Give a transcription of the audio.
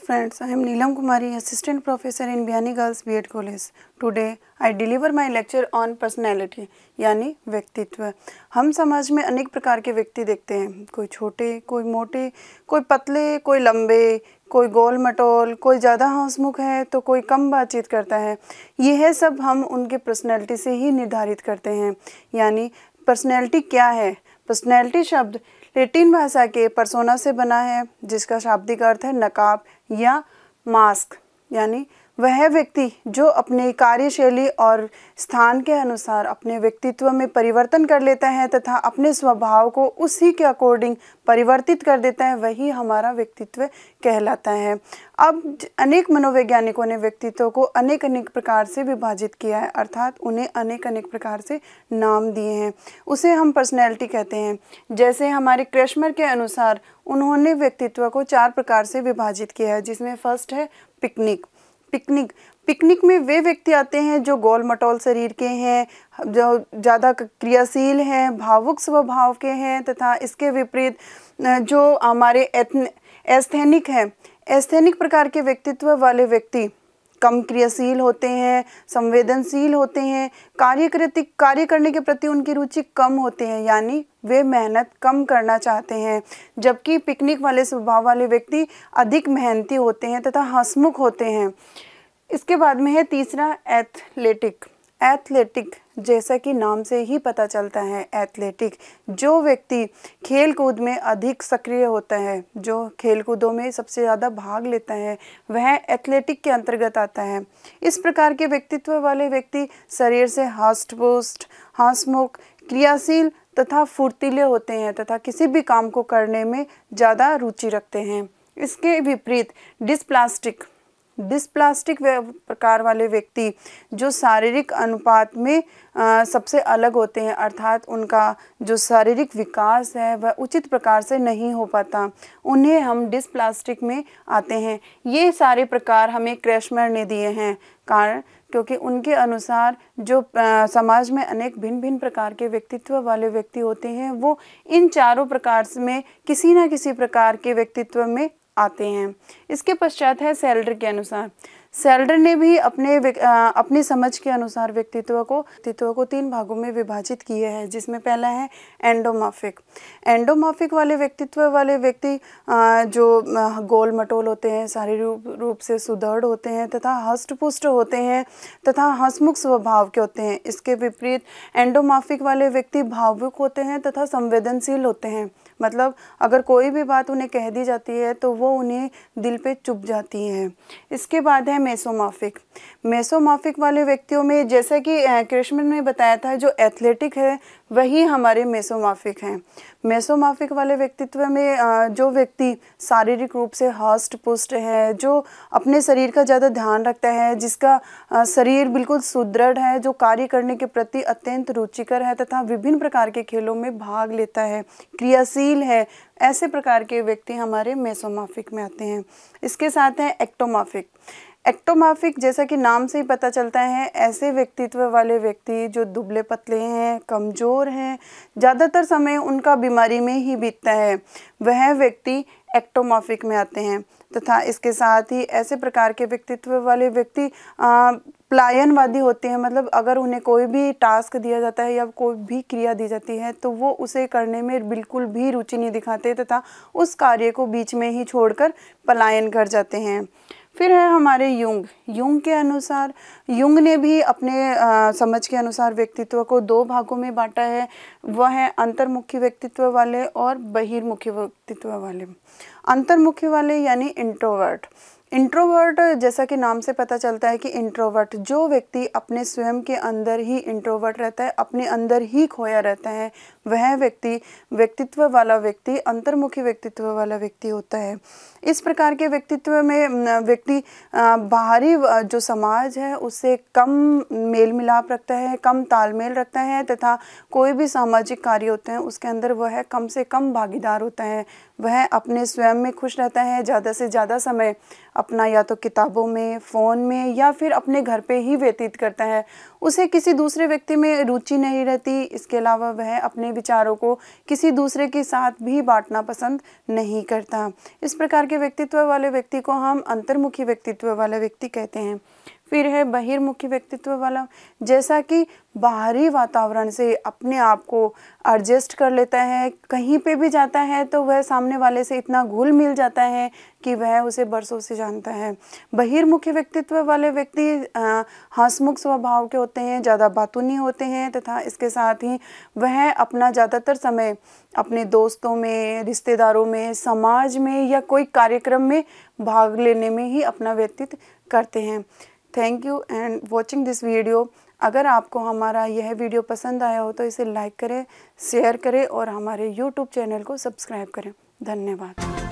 friends, I am Neelam Kumari, Assistant Professor in Biyani Girls B.Ed College. Today, I deliver my lecture on personality, यानी व्यक्तित्व। हम समाज में अनेक प्रकार के व्यक्ति देखते हैं, कोई छोटे, कोई मोटे, कोई पतले, कोई लंबे, कोई गोल मटोल, कोई ज़्यादा हंसमुख है तो कोई कम बातचीत करता है। यह सब हम उनके पर्सनैलिटी से ही निर्धारित करते हैं। यानी पर्सनैलिटी क्या है? पर्सनैलिटी शब्द लैटिन भाषा के पर्सोना से बना है, जिसका शाब्दिक अर्थ है नकाब या मास्क। यानी वह व्यक्ति जो अपने कार्यशैली और स्थान के अनुसार अपने व्यक्तित्व में परिवर्तन कर लेता है तथा अपने स्वभाव को उसी के अकॉर्डिंग परिवर्तित कर देता है, वही हमारा व्यक्तित्व कहलाता है। अब अनेक मनोवैज्ञानिकों ने व्यक्तित्व को अनेक अनेक प्रकार से विभाजित किया है, अर्थात उन्हें अनेक अनेक प्रकार से नाम दिए हैं। उसे हम पर्सनैलिटी कहते हैं। जैसे हमारे क्रेशमर के अनुसार उन्होंने व्यक्तित्व को 4 प्रकार से विभाजित किया है, जिसमें फर्स्ट है पिकनिक में वे व्यक्ति आते हैं जो गोल मटोल शरीर के हैं, जो ज़्यादा क्रियाशील हैं, भावुक स्वभाव के हैं, तथा इसके विपरीत जो हमारे एस्थेनिक हैं, एस्थेनिक प्रकार के व्यक्तित्व वाले व्यक्ति कम क्रियाशील होते हैं, संवेदनशील होते हैं, कार्य करने के प्रति उनकी रुचि कम होते हैं, यानी वे मेहनत कम करना चाहते हैं। जबकि पिकनिक वाले स्वभाव वाले व्यक्ति अधिक मेहनती होते हैं तथा हंसमुख होते हैं। इसके बाद में है तीसरा एथलेटिक, जैसा कि नाम से ही पता चलता है, एथलेटिक जो व्यक्ति खेल कूद में अधिक सक्रिय होता है, जो खेल कूदों में सबसे ज़्यादा भाग लेता है, वह एथलेटिक के अंतर्गत आता है। इस प्रकार के व्यक्तित्व वाले व्यक्ति शरीर से हष्ट-पुष्ट, हंसमुख, क्रियाशील तथा फुर्तीले होते हैं तथा किसी भी काम को करने में ज़्यादा रुचि रखते हैं। इसके विपरीत डिस्प्लास्टिक प्रकार वाले व्यक्ति जो शारीरिक अनुपात में सबसे अलग होते हैं, अर्थात उनका जो शारीरिक विकास है वह उचित प्रकार से नहीं हो पाता, उन्हें हम डिस्प्लास्टिक में आते हैं। ये सारे प्रकार हमें क्रेशमर ने दिए हैं, कारण क्योंकि उनके अनुसार जो समाज में अनेक भिन्न भिन्न प्रकार के व्यक्तित्व वाले व्यक्ति होते हैं, वो इन चारों प्रकार में किसी न किसी प्रकार के व्यक्तित्व में आते हैं। इसके पश्चात है सेल्डर के अनुसार। सेल्डर ने भी अपनी समझ के अनुसार व्यक्तित्व को 3 भागों में विभाजित किया है, जिसमें पहला है एंडोमॉर्फिक वाले व्यक्तित्व वाले व्यक्ति जो गोल मटोल होते हैं, शारीरिक रूप से सुदृढ़ होते हैं तथा हष्ट-पुष्ट होते हैं तथा हंसमुख स्वभाव के होते हैं। इसके विपरीत एंडोमॉर्फिक वाले व्यक्ति भावुक होते हैं तथा संवेदनशील होते हैं, मतलब अगर कोई भी बात उन्हें कह दी जाती है तो वो उन्हें दिल पे चुभ जाती है। इसके बाद है मेसोमॉर्फिक वाले व्यक्तियों में, जैसा कि क्रेशमर ने बताया था, जो एथलेटिक है वही हमारे मेसोमॉर्फिक हैं। मेसोमॉर्फिक वाले व्यक्तित्व में जो व्यक्ति शारीरिक रूप से हष्ट पुष्ट है, जो अपने शरीर का ज़्यादा ध्यान रखता है, जिसका शरीर बिल्कुल सुदृढ़ है, जो कार्य करने के प्रति अत्यंत रुचिकर है तथा विभिन्न प्रकार के खेलों में भाग लेता है, क्रियाशील है, ऐसे प्रकार के व्यक्ति हमारे मेसोमॉर्फिक में आते हैं। इसके साथ है एक्टोमॉर्फिक, जैसा कि नाम से ही पता चलता है, ऐसे व्यक्तित्व वाले व्यक्ति जो दुबले पतले हैं, कमज़ोर हैं, ज़्यादातर समय उनका बीमारी में ही बीतता है, वह व्यक्ति एक्टोमॉर्फिक में आते हैं। तथा इसके साथ ही ऐसे प्रकार के व्यक्तित्व वाले व्यक्ति पलायनवादी होते हैं, मतलब अगर उन्हें कोई भी टास्क दिया जाता है या कोई भी क्रिया दी जाती है तो वो उसे करने में बिल्कुल भी रुचि नहीं दिखाते तथा उस कार्य को बीच में ही छोड़कर पलायन कर जाते हैं। फिर है हमारे युंग के अनुसार, युंग ने भी अपने समझ के अनुसार व्यक्तित्व को 2 भागों में बांटा है। वह है अंतर्मुखी व्यक्तित्व वाले और बहिर्मुखी व्यक्तित्व वाले। अंतर्मुखी वाले यानी इंट्रोवर्ट, जैसा कि नाम से पता चलता है कि इंट्रोवर्ट जो व्यक्ति अपने स्वयं के अंदर ही इंट्रोवर्ट रहता है, अपने अंदर ही खोया रहता है, वह व्यक्तित्व वाला व्यक्ति अंतर्मुखी व्यक्तित्व वाला व्यक्ति होता है। इस प्रकार के व्यक्तित्व में व्यक्ति बाहरी जो समाज है उससे कम मेल मिलाप रखता है, कम तालमेल रखता है तथा कोई भी सामाजिक कार्य होते हैं उसके अंदर वह कम से कम भागीदार होता है। वह अपने स्वयं में खुश रहता है, ज़्यादा से ज़्यादा समय अपना या तो किताबों में, फ़ोन में या फिर अपने घर पे ही व्यतीत करता है। उसे किसी दूसरे व्यक्ति में रुचि नहीं रहती। इसके अलावा वह अपने विचारों को किसी दूसरे के साथ भी बांटना पसंद नहीं करता। इस प्रकार के व्यक्तित्व वाले व्यक्ति को हम अंतर्मुखी व्यक्तित्व वाला व्यक्ति कहते हैं। फिर है बहिर्मुखी व्यक्तित्व वाला, जैसा कि बाहरी वातावरण से अपने आप को एडजस्ट कर लेता है, कहीं पे भी जाता है तो वह सामने वाले से इतना घुल मिल जाता है कि वह उसे बरसों से जानता है। बहिर्मुखी व्यक्तित्व वाले व्यक्ति हंसमुख स्वभाव के होते हैं, ज़्यादा बातूनी होते हैं तथा इसके साथ ही वह अपना ज़्यादातर समय अपने दोस्तों में, रिश्तेदारों में, समाज में या कोई कार्यक्रम में भाग लेने में ही अपना व्यतीत करते हैं। Thank you and watching this video. अगर आपको हमारा यह वीडियो पसंद आया हो तो इसे लाइक करें, शेयर करें और हमारे YouTube चैनल को सब्सक्राइब करें। धन्यवाद।